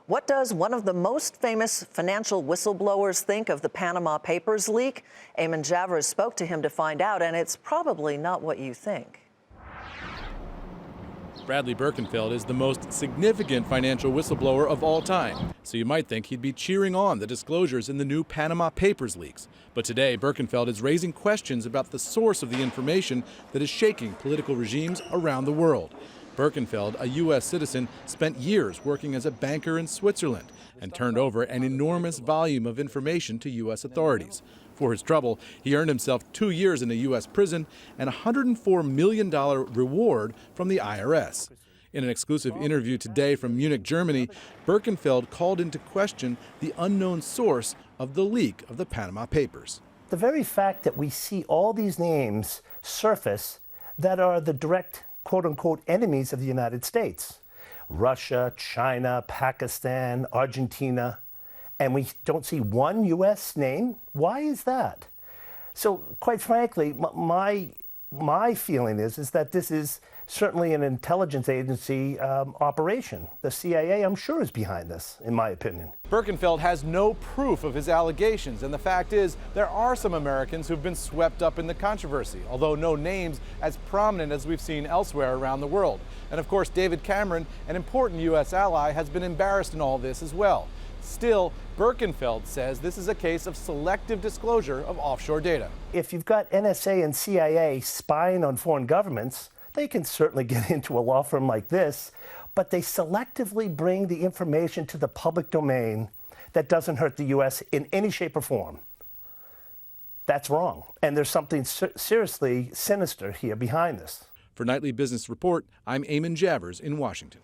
What does one of the most famous financial whistleblowers think of the Panama Papers leak? Eamon Javers spoke to him to find out, and it's probably not what you think. Bradley Birkenfeld is the most significant financial whistleblower of all time, so you might think he'd be cheering on the disclosures in the new Panama Papers leaks. But today, Birkenfeld is raising questions about the source of the information that is shaking political regimes around the world. Birkenfeld, a U.S. citizen, spent years working as a banker in Switzerland and turned over an enormous volume of information to U.S. authorities. For his trouble, he earned himself 2 years in a U.S. prison and a $104 million reward from the IRS. In an exclusive interview today from Munich, Germany, Birkenfeld called into question the unknown source of the leak of the Panama Papers. The very fact that we see all these names surface that are the direct quote-unquote enemies of the United States, Russia, China, Pakistan, Argentina, and we don't see one U.S. name? Why is that? So, quite frankly, my feeling is that this is certainly an intelligence agency operation. The CIA, I'm sure, is behind this, in my opinion. Birkenfeld has no proof of his allegations, and the fact is there are some Americans who've been swept up in the controversy, although no names as prominent as we've seen elsewhere around the world. And of course, David Cameron, an important U.S. ally, has been embarrassed in all this as well. Still, Birkenfeld says this is a case of selective disclosure of offshore data. If you've got NSA and CIA spying on foreign governments, they can certainly get into a law firm like this, but they selectively bring the information to the public domain that doesn't hurt the U.S. in any shape or form. That's wrong. And there's something seriously sinister here behind this. For Nightly Business Report, I'm Eamon Javers in Washington.